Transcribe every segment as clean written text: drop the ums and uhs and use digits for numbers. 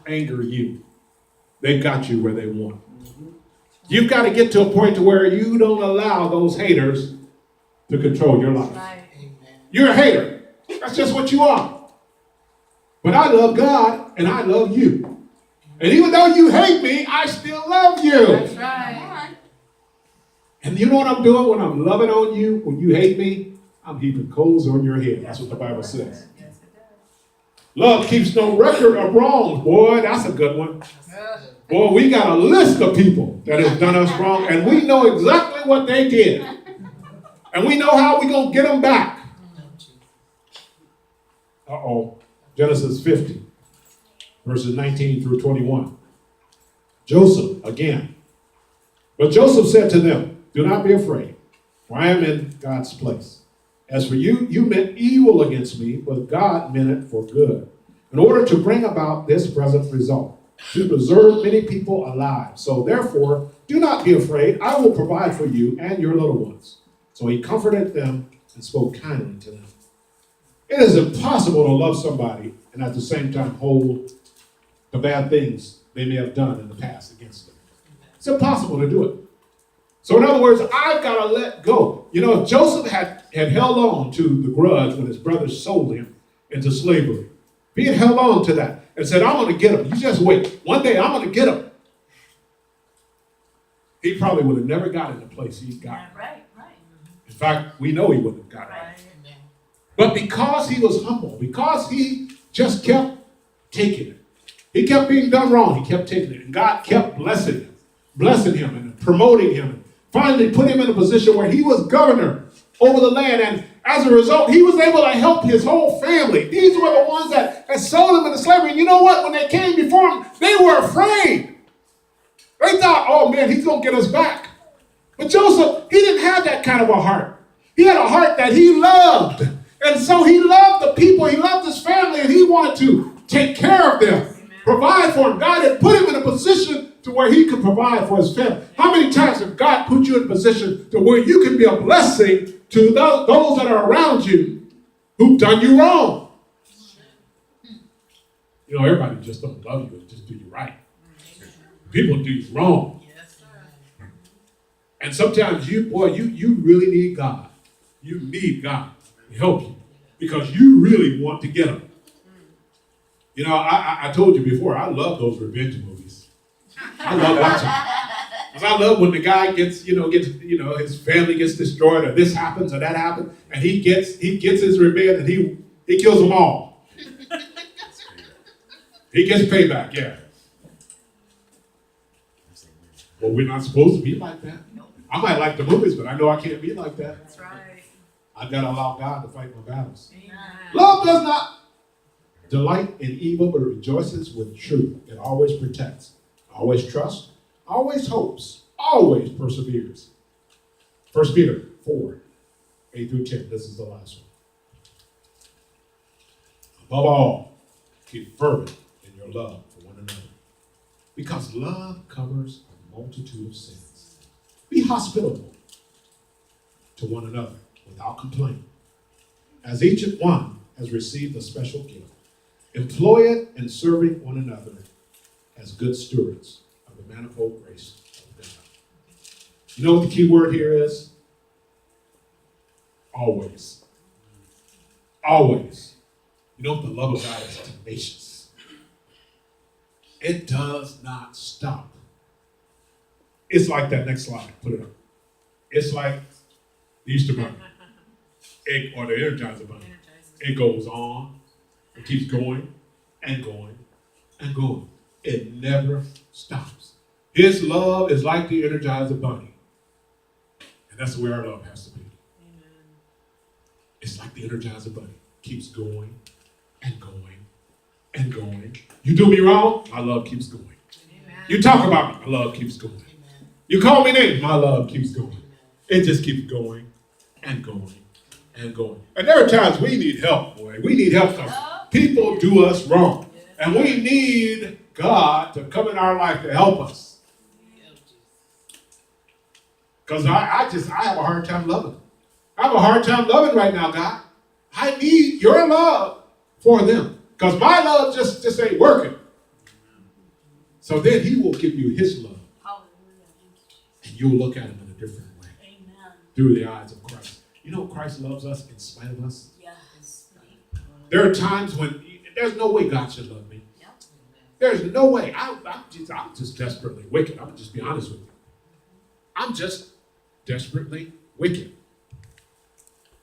anger you. They've got you where they want. You've got to get to a point to where you don't allow those haters to control your life. Right. You're a hater. That's just what you are. But I love God and I love you. And even though you hate me, I still love you. That's right. And you know what I'm doing when I'm loving on you, when you hate me? I'm heaping coals on your head. That's what the Bible says. Love keeps no record of wrongs. Boy, that's a good one. Boy, we got a list of people that have done us wrong, and we know exactly what they did. And we know how we're going to get them back. Genesis 50, verses 19 through 21. Joseph, again. But Joseph said to them, do not be afraid, for I am in God's place. As for you, you meant evil against me, but God meant it for good, in order to bring about this present result, to preserve many people alive. So therefore, do not be afraid. I will provide for you and your little ones. So he comforted them and spoke kindly to them. It is impossible to love somebody and at the same time hold the bad things they may have done in the past against them. It's impossible to do it. So in other words, I've got to let go. You know, if Joseph had held on to the grudge when his brothers sold him into slavery, if he had held on to that and said, I'm going to get him. You just wait. One day I'm going to get him. He probably would have never gotten the place he got. Right. In fact, we know he wouldn't have gotten it. But because he was humble, because he just kept taking it, he kept being done wrong, he kept taking it, and God kept blessing him and promoting him, and finally put him in a position where he was governor over the land, and as a result, he was able to help his whole family. These were the ones that had sold him into slavery, and you know what? When they came before him, they were afraid. They thought, oh man, he's going to get us back. But Joseph, he didn't have that kind of a heart. He had a heart that he loved. And so he loved the people, he loved his family, and he wanted to take care of them, provide for them. God had put him in a position to where he could provide for his family. How many times have God put you in a position to where you can be a blessing to those that are around you who've done you wrong? You know, everybody just don't love you and just do you right. People do you wrong. And sometimes you really need God. You need God to help you because you really want to get them. You know, I told you before, I love those revenge movies. I love watching them. Because I love when the guy gets his family gets destroyed, or this happens or that happens, and he gets his revenge, and he kills them all. He gets payback, yeah. Well, we're not supposed to be like that. I might like the movies, but I know I can't be like that. That's right. I've got to allow God to fight my battles. Amen. Love does not delight in evil, but rejoices with truth. It always protects, always trusts, always hopes, always perseveres. 1 Peter 4, 8 through 10. This is the last one. Above all, keep fervent in your love for one another, because love covers a multitude of sins. Be hospitable to one another without complaint. As each one has received a special gift, employ it in serving one another as good stewards of the manifold grace of God. You know what the key word here is? Always. Always. You know, the love of God is tenacious. It does not stop. It's like that next slide. Put it up. It's like the Easter Bunny, or the Energizer Bunny. It goes on. It keeps going and going and going. It never stops. His love is like the Energizer Bunny. And that's the way our love has to be. Amen. It's like the Energizer Bunny. Keeps going and going and going. You do me wrong, my love keeps going. Amen. You talk about me, my love keeps going. Amen. You call me names, my love keeps going. It just keeps going and going and going. And there are times we need help, boy. We need help because people do us wrong. And we need God to come in our life to help us. Because I have a hard time loving. I have a hard time loving right now, God. I need your love for them. Because my love just ain't working. So then he will give you his love. And you'll look at him in a different way. Amen. Through the eyes of Christ. You know Christ loves us in spite of us? Yes. There are times when there's no way God should love me. Yep. There's no way. I'm just desperately wicked. I'm just be honest with you. I'm just desperately wicked.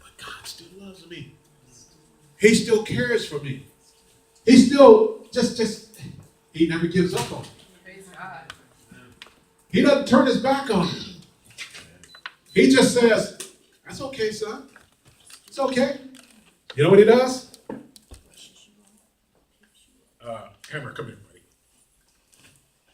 But God still loves me. He still cares for me. He still he never gives up on me. He doesn't turn his back on me. He just says, that's okay, son. It's okay. You know what he does? Hammer, come here, buddy.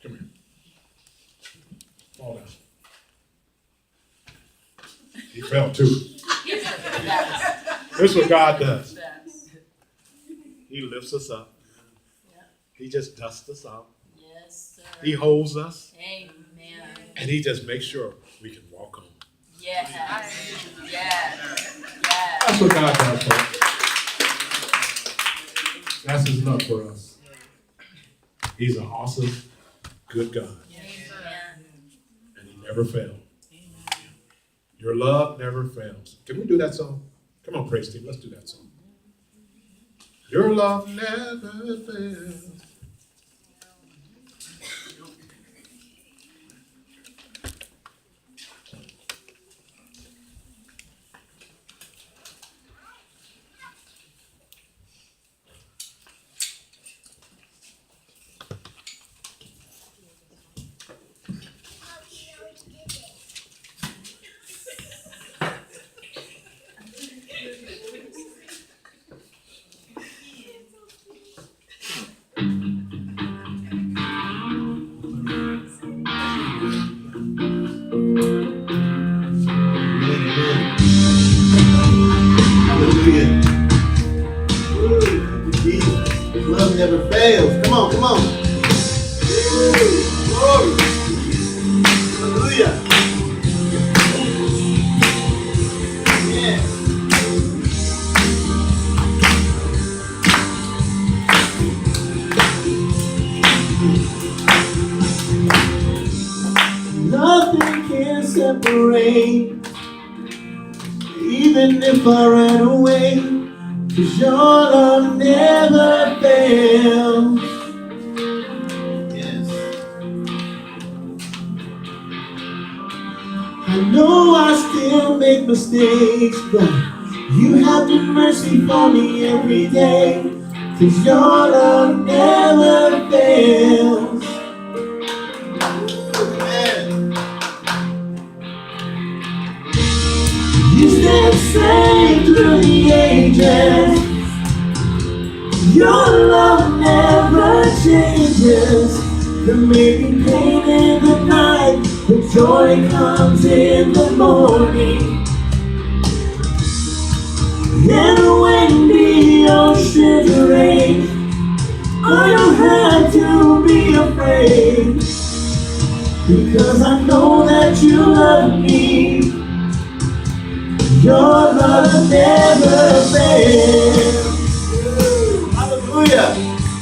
Come here. Fall down. He fell too. This is what God does. He lifts us up. He just dusts us off. Yes, sir. He holds us. Amen. And he just makes sure we can walk home. Yes. Yes. That's what God does for us. That's his love for us. He's an awesome, good God. Amen. And he never failed. Amen. Your love never fails. Can we do that song? Come on, praise team. Let's do that song. Your love never fails. Never fails. Come on, come on. Glory. Hallelujah. Yeah. Nothing can separate, even if I ran away. 'Cause your love never fails. Yes. I know I still make mistakes, but you have been mercy for me every day. 'Cause your love never fails. Amen. You stand safe through the ages. Your love never changes. There may be pain in the night, but joy comes in the morning. And when the oceans rage, I don't have to be afraid. Because I know that you love me. Your love never fails. Hallelujah.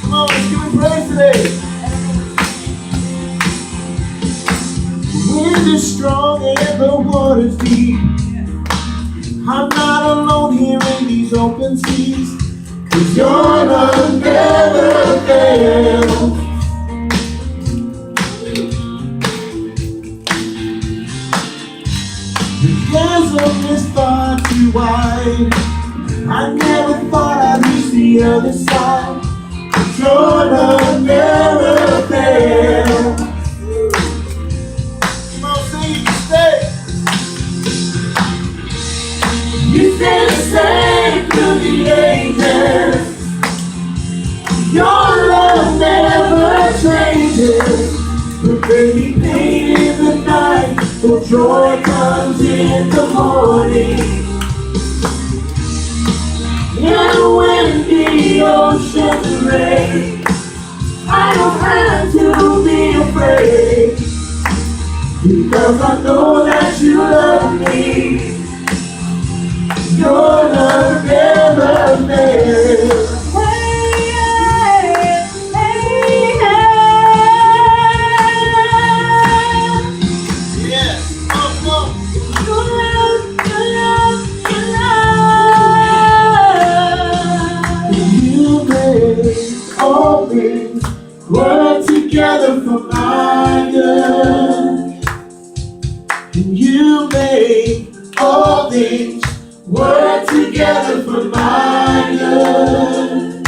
Come on, let's give him praise today. The wind is strong and the water's deep. I'm not alone here in these open seas. 'Cause your love never fails. The chasm is far too wide. I never thought I'd reach the other side. But your love never fails. Come on, sing it, you stay. You stay the same through the ages. Your love never changes. There may be pain in the night, but joy comes in the morning. And when the oceans rage, I don't have to be afraid. Because I know that you love me. Your love never fails. Hey, hey, hey. things work together for my good. And you make all things work together for my good.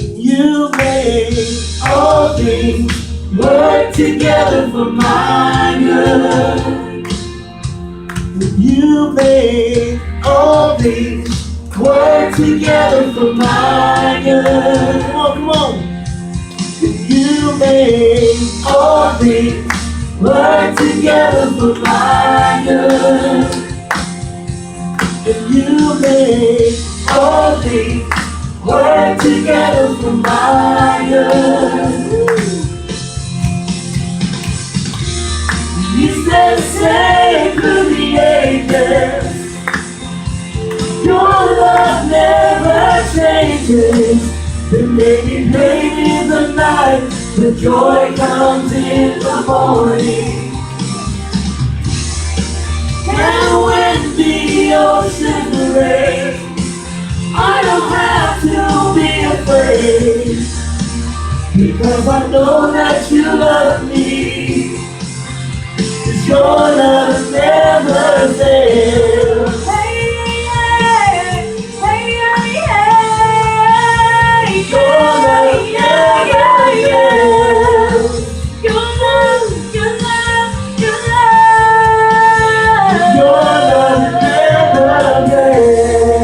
And you make all things work together for my good. And you make all things work together for my good. Come on. And you make all things work together for my good. And you make all things work together for my good. You said, say to the angels, your love never changes. And maybe in the night, the joy comes in the morning. And when the ocean rains, I don't have to be afraid, because I know that you love me. 'Cause your love never fails. Hey, hey, hey, hey. Your love never fails. Your love, your love, your love. Your love never fails.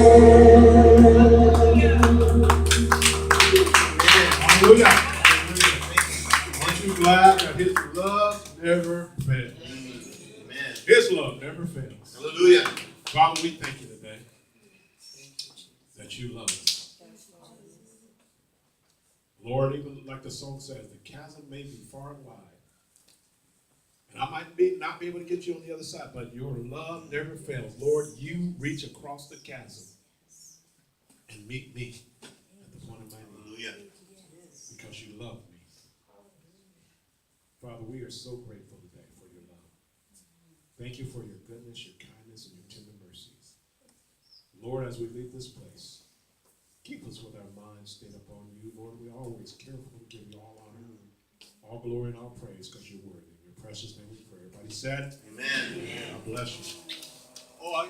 Hallelujah. Aren't you glad that his love never fails? His love never fails. Hallelujah. Father, we thank you today that you love us. Lord, even like the song says, the chasm may be far and wide. And I might not be able to get you on the other side, but your love never fails. Lord, you reach across the chasm and meet me at the point of my need. Hallelujah. Because you love me. Father, we are so grateful today for your love. Thank you for your goodness, your kindness, and your tender mercies. Lord, as we leave this place, keep us with our minds stayed upon you. Lord, we are always careful to give you all honor, all glory, and all praise, because you're worthy. In your precious name we pray. Everybody said? Amen. God bless you. Oh,